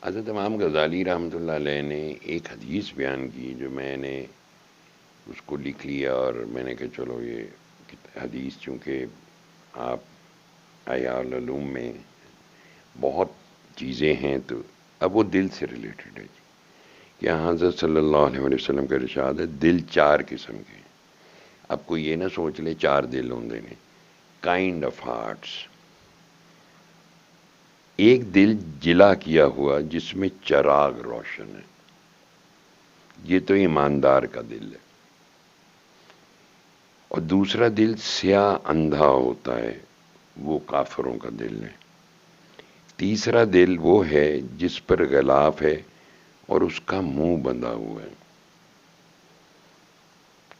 حضرت امام غزالی رحمۃ اللہ علیہ نے ایک حدیث بیان کی جو میں نے اس کو لکھ لیا، اور میں نے کہا چلو یہ حدیث چونکہ آپ احیاء العلوم میں بہت چیزیں ہیں تو اب وہ دل سے ریلیٹڈ ہے جی، کہ حضرت صلی اللہ علیہ وسلم کا ارشاد ہے دل چار قسم کے ہیں۔ اب کوئی یہ نہ سوچ لے چار دل ہوندے نے، کائنڈ آف ہارٹس۔ ایک دل جلا کیا ہوا جس میں چراغ روشن ہے، یہ تو ایماندار کا دل ہے۔ اور دوسرا دل سیاہ اندھا ہوتا ہے، وہ کافروں کا دل ہے۔ تیسرا دل وہ ہے جس پر غلاف ہے اور اس کا منہ بندھا ہوا ہے،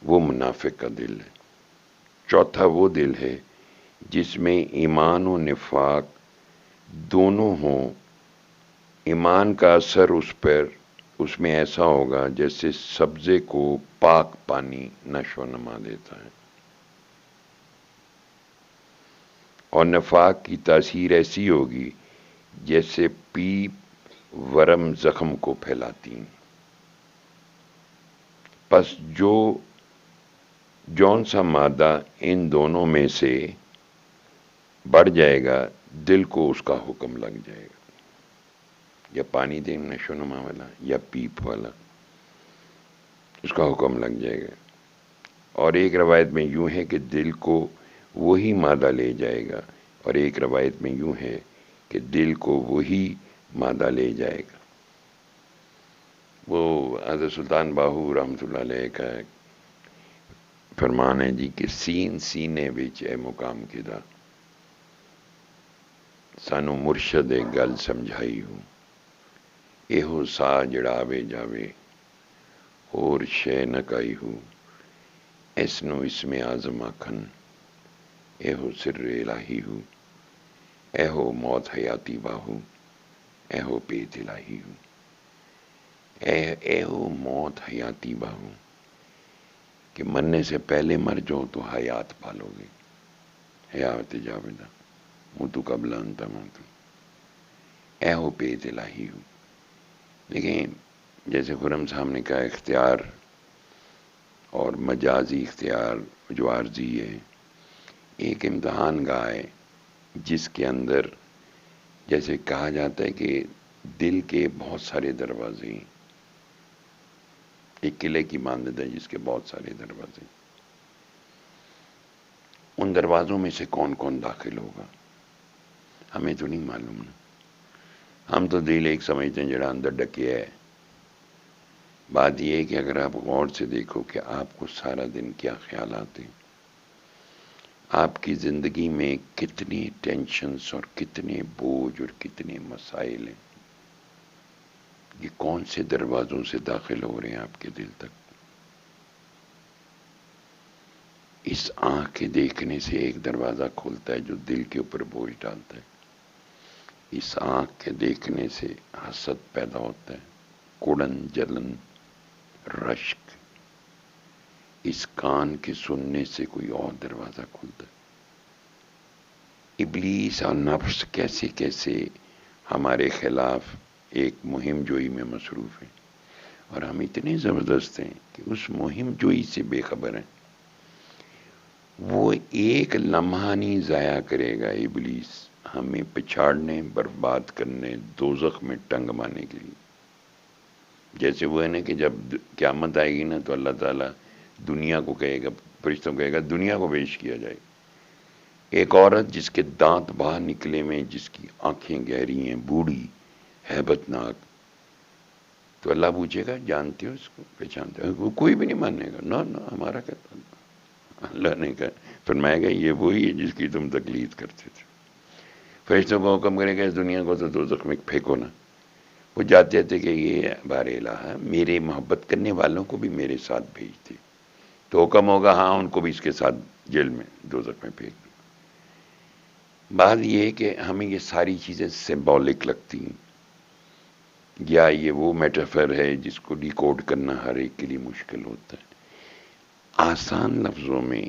وہ منافق کا دل ہے۔ چوتھا وہ دل ہے جس میں ایمان و نفاق دونوں ہوں، ایمان کا اثر اس میں ایسا ہوگا جیسے سبزے کو پاک پانی نشو و نما دیتا ہے، اور نفاق کی تاثیر ایسی ہوگی جیسے پیپ ورم زخم کو پھیلاتی ہیں۔ پس جون سا مادہ ان دونوں میں سے بڑھ جائے گا، دل کو اس کا حکم لگ جائے گا، یا پانی دے نشو و نما والا یا پیپ والا، اس کا حکم لگ جائے گا۔ اور ایک روایت میں یوں ہے کہ دل کو وہی مادہ لے جائے گا، اور ایک روایت میں یوں ہے کہ دل کو وہی مادہ لے جائے گا۔ وہ حضرت سلطان باہو رحمۃ اللہ علیہ کا فرمان ہے جی کہ سین سینے وچ اے مقام کدا، سانو مرشد گل سمجھائی ہوں، ایہو سا جڑاوے جاوے اور شے نہ کائی ہوں، اس نو اسم اعظم آکھن ایہو سر الہی ہوں، ایہو موت حیاتی باہو ایہو پیت الہی ہوں۔ ایہو موت حیاتی باہو کہ مرنے سے پہلے مر جاؤ تو حیات پالو گے، حیات جاویدہ موتو قبل ان تموتو، ایہو پیت الہی ہوں۔ لیکن جیسے خرم صاحب نے کہا، اختیار اور مجازی اختیار جو عارضی ہے، ایک امتحان گاہ ہے جس کے اندر جیسے کہا جاتا ہے کہ دل کے بہت سارے دروازے ہیں، ایک قلعے کی مانند ہے جس کے بہت سارے دروازے ہیں، ان دروازوں میں سے کون کون داخل ہوگا ہمیں تو نہیں معلوم نا، ہم تو دل ایک سمجھتے ہیں جڑا اندر ڈکیا ہے۔ بات یہ ہے کہ اگر آپ غور سے دیکھو کہ آپ کو سارا دن کیا خیالات ہیں، آپ کی زندگی میں کتنی ٹینشنز اور کتنے بوجھ اور کتنے مسائل ہیں، یہ کون سے دروازوں سے داخل ہو رہے ہیں آپ کے دل تک؟ اس آنکھ کے دیکھنے سے ایک دروازہ کھولتا ہے جو دل کے اوپر بوجھ ڈالتا ہے، اس آنکھ کے دیکھنے سے حسد پیدا ہوتا ہے، کڑن جلن رشک، اس کان کے سننے سے کوئی اور دروازہ کھلتا ہے۔ ابلیس اور نفس کیسے کیسے ہمارے خلاف ایک مہم جوئی میں مصروف ہیں، اور ہم اتنے زبردست ہیں کہ اس مہم جوئی سے بے خبر ہیں۔ وہ ایک لمحہ نہیں ضائع کرے گا ابلیس ہمیں پچھاڑنے، برباد کرنے، دوزخ میں ٹنگ مارنے کے لیے۔ جیسے وہ ہے نا کہ جب قیامت آئے گی نا تو اللہ تعالیٰ دنیا کو کہے گا، فرشتوں کو کہے گا دنیا کو پیش کیا جائے، ایک عورت جس کے دانت باہر نکلے میں، جس کی آنکھیں گہری ہیں، بوڑھی ہیبت ناک، تو اللہ پوچھے گا جانتے ہو اس کو، پہچانتے ہو؟ وہ کوئی بھی نہیں ماننے گا، نہ ہمارا کہتا۔ اللہ نے کہا، فرمائے گا یہ وہی ہے جس کی تم تقلید کرتے تھے۔ فرشتوں کو حکم کرے گا اس دنیا کو تو دوزخ میں پھینکو نا۔ وہ جاتے تھے کہ یہ بار الہ میرے محبت کرنے والوں کو بھی میرے ساتھ بھیجتے، تو حکم ہوگا ہاں ان کو بھی اس کے ساتھ جیل میں دوزخ میں پھینک دو۔ بات یہ ہے کہ ہمیں یہ ساری چیزیں سمبولک لگتی ہیں، یا یہ وہ میٹافر ہے جس کو ڈیکوڈ کرنا ہر ایک کے لیے مشکل ہوتا ہے۔ آسان لفظوں میں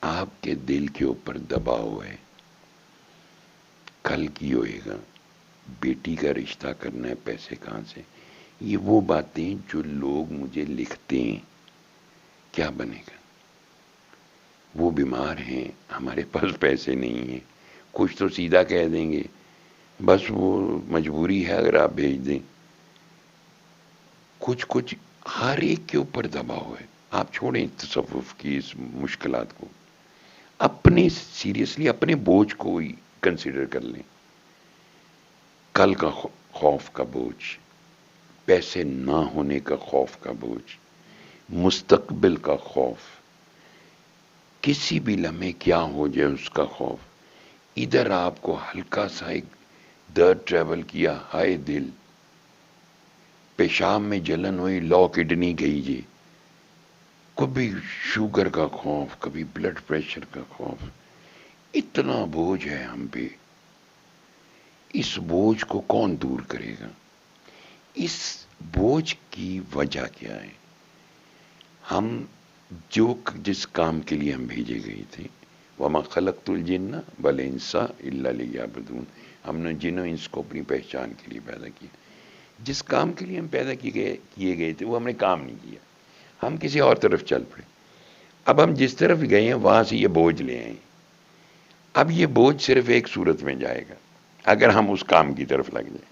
آپ کے دل کے اوپر دباؤ ہے، کل کی ہوئے گا، بیٹی کا رشتہ کرنا ہے، پیسے کہاں سے؟ یہ وہ باتیں جو لوگ مجھے لکھتے ہیں، کیا بنے گا؟ وہ بیمار ہیں، ہمارے پاس پیسے نہیں ہیں، کچھ تو سیدھا کہہ دیں گے، بس وہ مجبوری ہے اگر آپ بھیج دیں۔ کچھ ہر ایک کے اوپر دباؤ ہے۔ آپ چھوڑیں تصوف کی اس مشکلات کو، اپنے سیریسلی اپنے بوجھ کو ہی کنسیڈر کر لیں۔ کل کا خوف کا بوجھ، پیسے نہ ہونے کا خوف کا بوجھ، مستقبل کا خوف، کسی بھی لمحے کیا ہو جائے اس کا خوف۔ ادھر آپ کو ہلکا سا ایک درد ٹریول کیا، ہائے دل، پیشاب میں جلن ہوئی، لو کڈنی گئی جی، کبھی شوگر کا خوف، کبھی بلڈ پریشر کا خوف، اتنا بوجھ ہے ہم پہ۔ اس بوجھ کو کون دور کرے گا؟ اس بوجھ کی وجہ کیا ہے؟ ہم جس کام کے لیے ہم بھیجے گئے تھے، وَمَا خَلَقْتُ الْجِنَّ وَالْإِنسَ إِلَّا لِيَعْبُدُونِ، ہم نے جن و انس کو اپنی پہچان کے لیے پیدا کیا۔ جس کام کے لیے ہم پیدا کیے گئے تھے وہ ہم نے کام نہیں کیا، ہم کسی اور طرف چل پڑے۔ اب ہم جس طرف گئے ہیں وہاں سے یہ بوجھ لے آئیں۔ اب یہ بوجھ صرف ایک صورت میں جائے گا، اگر ہم اس کام کی طرف لگ جائیں۔